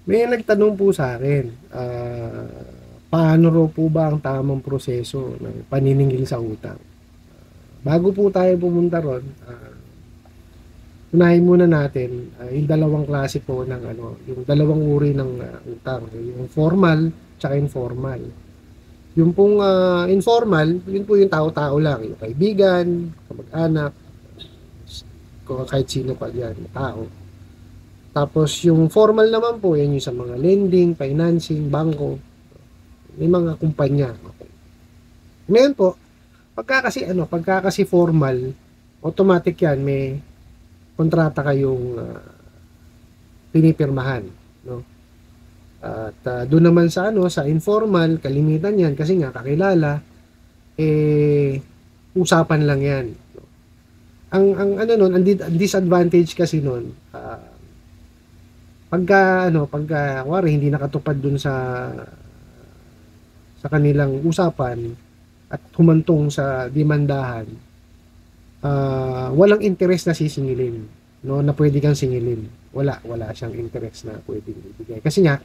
May nagtanong po sa akin, paano raw po ba ang tamang proseso ng paniningil sa utang? Bago po tayo pumunta ron, unahin muna natin yung dalawang klase po ng yung dalawang uri ng utang, yung formal tsaka informal. Yung pong informal, yun po yung tao-tao lang, yung kaibigan, kamag-anak, kahit sino pa yan, tao. Tapos yung formal naman po, yan yung sa mga lending, financing, bangko, may mga kumpanya. Okay. Ngayon po, pagka kasi formal, automatic yan, may kontrata kayong pinipirmahan, no? At doon naman sa sa informal, kalimitan yan kasi nga kakilala, usapan lang yan. Ang disadvantage kasi noon, pagka kuwari hindi nakatupad dun sa kanilang usapan at humantong sa demandahan, walang interest na sisingilin, no, na pwede kang singilin. Wala siyang interest na pwedeng ibigay. Kasi nga,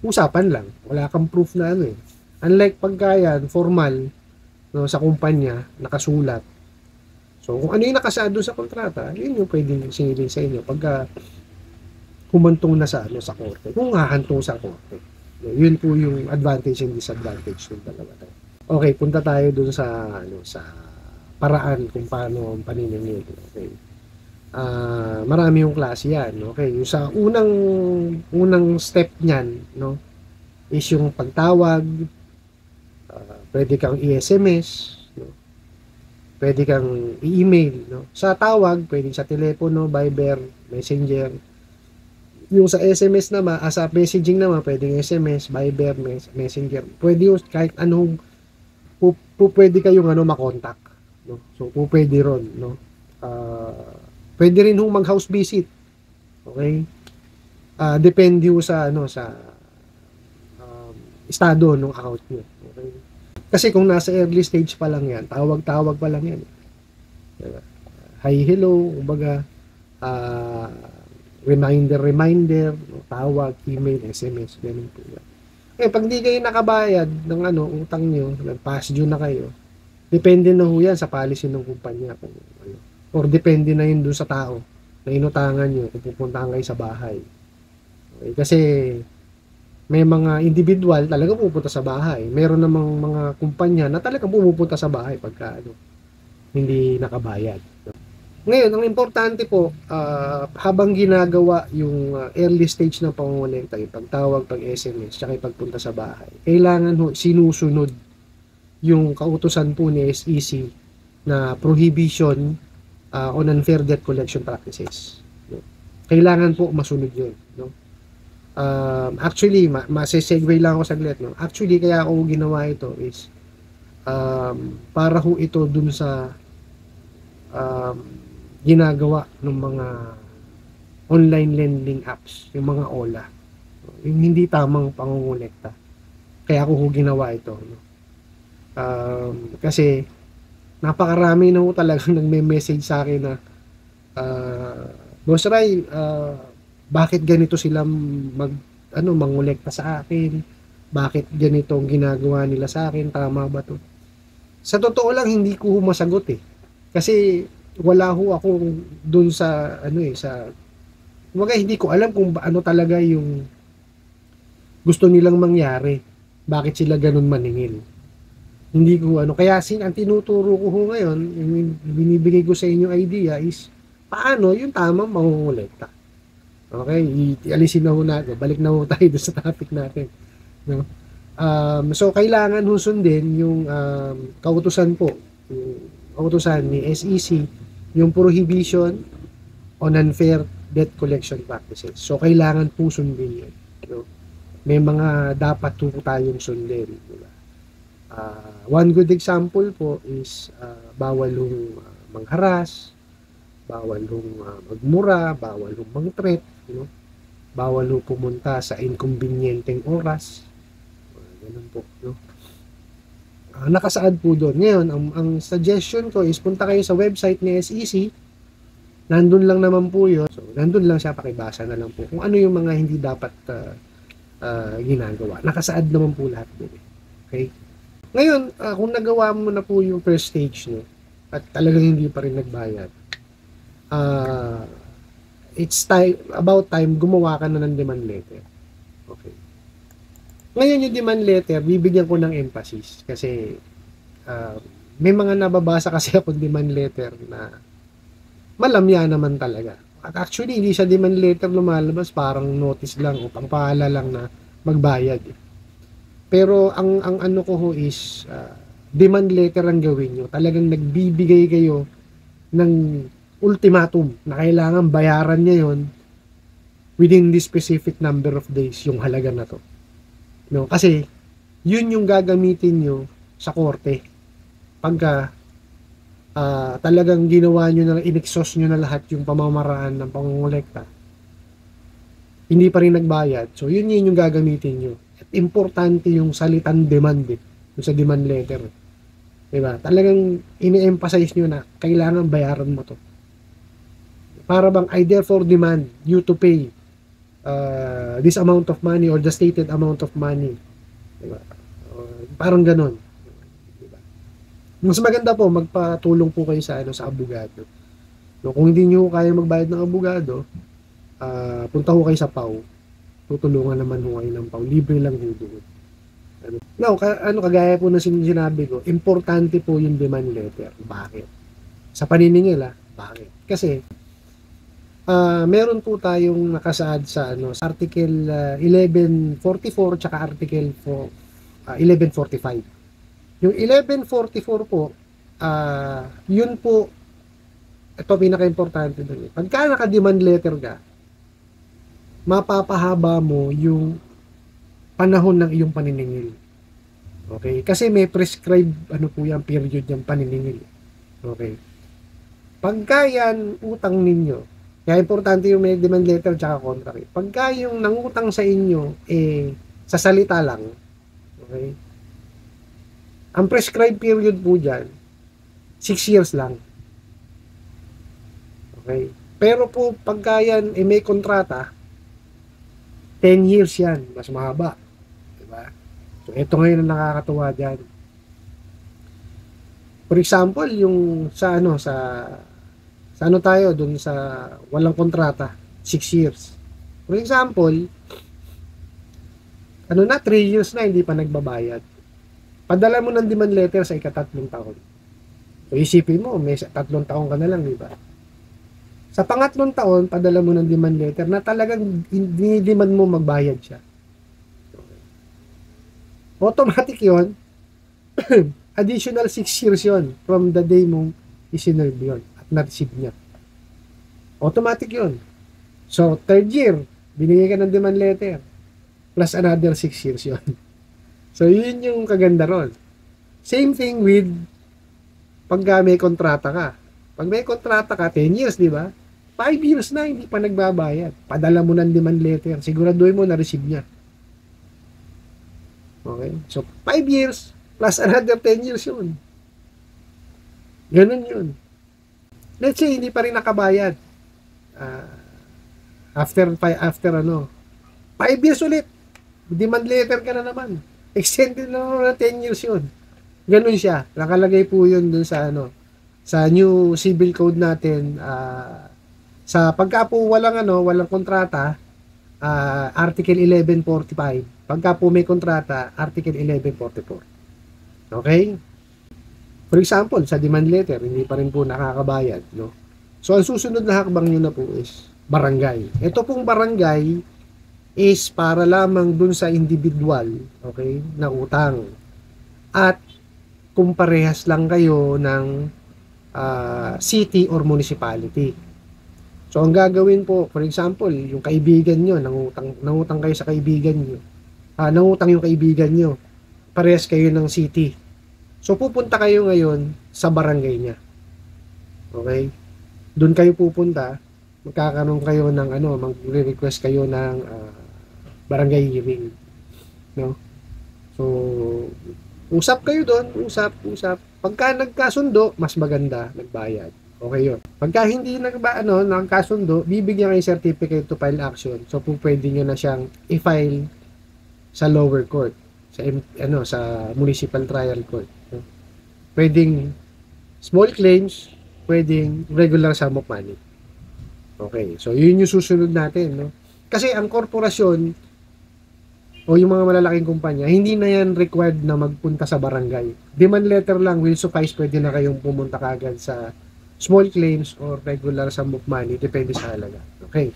usapan lang. Wala kang proof na Unlike pagka yan, formal, no, sa kumpanya, nakasulat. So, kung ano yung nakasaad doon sa kontrata, yun yung pwedeng singilin sa inyo pagka humantong na sa korte. Kung hahantong sa korte. Yun po yung advantage and disadvantage ng dalawa. Okay, punta tayo dun sa paraan kung paano ang paniningil. Okay. Marami yung klase yan. Okay, yung sa unang step niyan, no, is yung pagtawag, pwede kang i-SMS, no? Pwede kang i-email, no? Sa tawag, pwede sa telepono, Viber, Messenger. Yung sa SMS naman, sa messaging naman, pwedeng SMS, Viber, Messenger. Pwede yung kahit anong pwede kayong makontak, no? So pwede ron, no? Pwede rin hong mag-house visit. Okay? Depende ho sa estado ng account niyo. Okay? Kasi kung nasa early stage pa lang yan, tawag-tawag pa lang yan. Diba? Hi, hello, kumbaga, reminder, tawag, email, SMS, ganun po yan. Pag di kayo nakabayad ng utang nyo, nag-past due na kayo, depende na ho yan sa policy ng kumpanya. Or depende na yun dun sa tao na inutangan nyo kung pupuntahan kayo sa bahay. Okay? Kasi may mga individual talaga pupunta sa bahay. Meron namang mga kumpanya na talagang pumupunta sa bahay pagka hindi nakabayad. Ngayon, ang importante po, habang ginagawa yung early stage ng pangungulekta, yung pagtawag, pag-SMS, tsaka yung pagpunta sa bahay, kailangan sinusunod yung kautusan po ni SEC na prohibition on unfair debt collection practices. No? Kailangan po masunod yun. No? Actually, masesegue lang ako saglit. No? Actually, kaya ako ginawa ito is para ho ito dun sa ginagawa ng mga online lending apps, yung mga OLA. Yung hindi tamang pangungulekta. Kaya ako ginawa ito. No? Kasi napakarami na ho talagang nagme-message sa akin na Boss Ray, bakit ganito sila mangolekta sa akin? Bakit ganito ang ginagawa nila sa akin? Tama ba to? Sa totoo lang, hindi ko masagot Kasi wala ho ako dun sa kumbaga hindi ko alam kung ano talaga yung gusto nilang mangyari. Bakit sila ganun maningil? Hindi ko kaya ang tinuturo ko ngayon, yung binibigay ko sa inyo idea is paano yung tamang mangungulekta. Okay, alisin na ho natin. Balik na ho tayo sa topic natin. No? So kailangan ho sundin yung kautusan po, yung kautusan ni SEC, yung prohibition on unfair debt collection practices. So kailangan po sundin yun. No? May mga dapat po tayong sundin. Diba? One good example po is bawal hong mangharas, bawal hong magmura, bawal hong mangthreat, bawal hong pumunta sa inconvenienteng oras. Ganun po. No? Nakasaad po doon. Ngayon, ang suggestion ko is punta kayo sa website ni SEC, Nandun lang naman po yun. So, nandun lang siya, pakibasa na lang po. Kung ano yung mga hindi dapat ginagawa. Nakasaad naman po lahat doon. Okay? Ngayon, kung nagawa mo na po yung first stage nyo, at talagang hindi pa rin nagbayad, uh, it's time, about time, gumawa ka na ng demand letter. Okay. Ngayon yung demand letter, bibigyan ko ng emphasis kasi uh, may mga nababasa kasi ako demand letter na malamya naman talaga. At actually, hindi siya demand letter lumalabas, parang notice lang o pangpahala lang na magbayad. Pero ang ano ko ho is demand letter ang gawin nyo. Talagang nagbibigay kayo ng ultimatum na kailangan bayaran niya yon within this specific number of days yung halaga na to. No? Kasi yun yung gagamitin nyo sa korte. Pagka talagang ginawa nyo na, inexhaust nyo na lahat yung pamamaraan ng pangungulekta, hindi pa rin nagbayad. So, yun yung gagamitin nyo. At importante yung salitang demand yung sa demand letter. Diba? Talagang ini-emphasize nyo na kailangan bayaran mo to. Para bang, I therefore demand you to pay this amount of money or the stated amount of money. Diba? Parang ganon. Diba? Mas maganda po, magpatulong po kayo sa, sa abogado. No, kung hindi nyo kaya magbayad ng abogado, punta ho kayo sa PAW. Tutulungan naman ho kayo ng PAW. Libre lang ho doon. Now, kagaya po na sinabi ko, importante po yung demand letter. Bakit? Sa paniningil, bakit? Kasi, meron po tayong nakasaad sa Article 1144 tsaka Article 1145. Yung 1144 po, yun po, ito pinaka-importante doon. Pagka naka-demand letter ka, mapapahaba mo yung panahon ng iyong paniningil. Okay? Kasi may prescribed po yung period yung paniningil. Okay? Pagka yan utang ninyo, kaya importante yung may demand letter tsaka contract. Pagka yung nangutang sa inyo, sa salita lang, okay? Ang prescribed period po dyan, 6 years lang. Okay? Pero po, pagka yan, may kontrata, 10 years yan, mas mahaba. Diba? So, ito ngayon ang nakakatuwa dyan. For example, yung sa tayo, dun sa walang kontrata, 6 years. For example, 3 years na, hindi pa nagbabayad. Padala mo ng demand letter sa ika-3 taon. So, isipin mo, may 3 taon ka na lang, di ba? Sa pangatlong taon, padala mo ng demand letter na talagang dinidiman mo magbayad siya. Automatic yon. Additional 6 years yon from the day mong isinerve yun at na-receive niya. Automatic yon. So, 3rd year, binigay ka ng demand letter plus another 6 years yon. So, yun yung kaganda ron. Same thing with pag may kontrata ka. Pag may kontrata ka, 10 years, di ba? 5 years na, hindi pa nagbabayad. Padala mo ng demand letter. Siguraduhin mo na-receive niya. Okay? So, 5 years plus another 10 years yun. Ganun yun. Let's say, hindi pa rin nakabayad. After 5 years ulit. Demand letter ka na naman. Extended na naman na 10 years yun. Ganun siya. Nakalagay po yun dun sa sa new civil code natin, sa pagka po walang kontrata, Article 1145. Pagka po may kontrata, Article 1144. Okay? For example, sa demand letter, hindi pa rin po nakakabayad, no? So, ang susunod na hakbang nyo na po is barangay. Ito pong barangay is para lamang dun sa individual, okay, na utang. At kung parehas lang kayo ng city or municipality. So, ang gagawin po, for example, yung kaibigan nyo, nangutang kayo sa kaibigan nyo, nangutang yung kaibigan nyo, parehas kayo ng city. So, pupunta kayo ngayon sa barangay niya. Okay? Doon kayo pupunta, magkakaroon kayo ng mag-request kayo ng barangay hearing. No? So, usap kayo doon, usap. Pagka nagkasundo, mas maganda, nagbayad. Okay yun. Pagka hindi nagkasundo, bibigyan kayo certificate to file action. So, kung pwede nyo na siyang i-file sa lower court, sa municipal trial court. No? Pwedeng small claims, pwedeng regular sum of money. Okay, so yun yung susunod natin. No? Kasi ang korporasyon, o yung mga malalaking kumpanya, hindi na yan required na magpunta sa barangay. Demand letter lang will suffice, pwede na kayong pumunta kagad sa small claims or regular sum of money, depende sa halaga. Okay.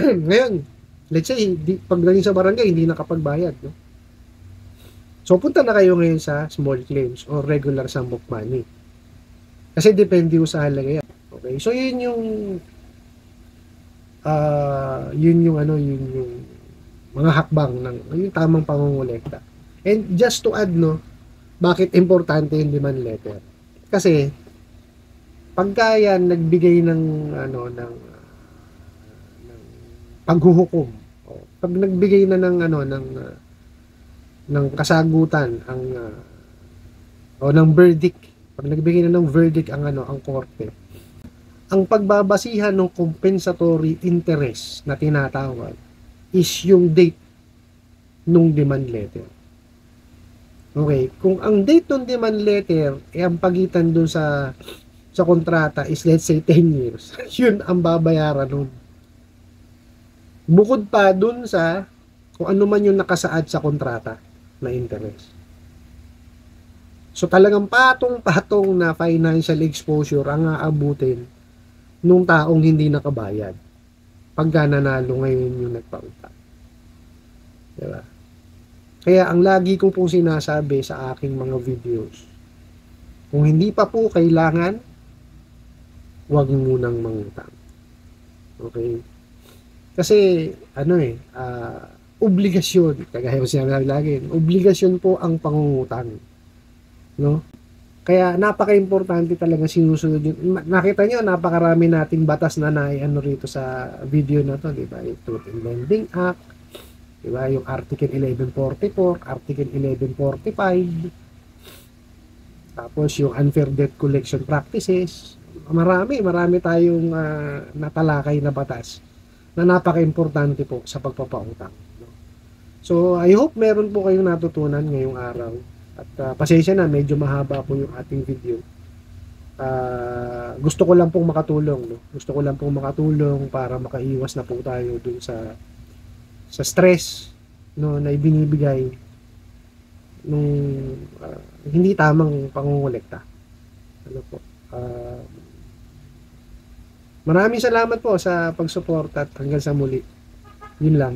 Ngayon, let's say, pagdating sa barangay, hindi nakapagbayad. No? So, punta na kayo ngayon sa small claims or regular sum of money. Kasi depende sa halaga yan. Okay. So, yun yung mga hakbang ng yung tamang pangongolekta. And just to add, no, bakit importante yung demand letter? Kasi pagka yan nagbigay ng paghuhukom, pag nagbigay na ng kasagutan ng verdict, pag nagbigay na ng verdict ang korte, ang pagbabasihan ng compensatory interest na tinatawag is yung date nung demand letter. Okay, kung ang date ng demand letter ang pagitan dun sa kontrata is let's say 10 years, yun ang babayaran nun. Bukod pa dun sa kung ano man yung nakasaad sa kontrata na interest. So talagang patong-patong na financial exposure ang aabutin nung taong hindi nakabayad pagka nanalo ngayon yung nagpautang. Diba? Kaya ang lagi ko pong sinasabi sa aking mga videos, kung hindi pa po kailangan, huwag munang mangutang. Okay? Kasi, obligasyon, kagaya ko sinabi lagi, obligasyon po ang pangungutang. No? Kaya napaka-importante talaga sinusunod yun. Nakita nyo, napakarami nating batas na rito sa video na to, di ba? Yung Truth in Lending Act, di ba? Yung Article 1144, Article 1145, tapos yung Unfair Debt Collection Practices. Marami tayong natalakay na batas na napaka-importante po sa pagpapautang. No? So, I hope meron po kayong natutunan ngayong araw. At pasensya na, medyo mahaba po yung ating video. Gusto ko lang pong makatulong. No? Gusto ko lang pong makatulong para makaiwas na po tayo dun sa stress, no, na ibinibigay nung hindi tamang pangungulekta. Ano po? Maraming salamat po sa pagsuporta at hanggang sa muli. Yun lang.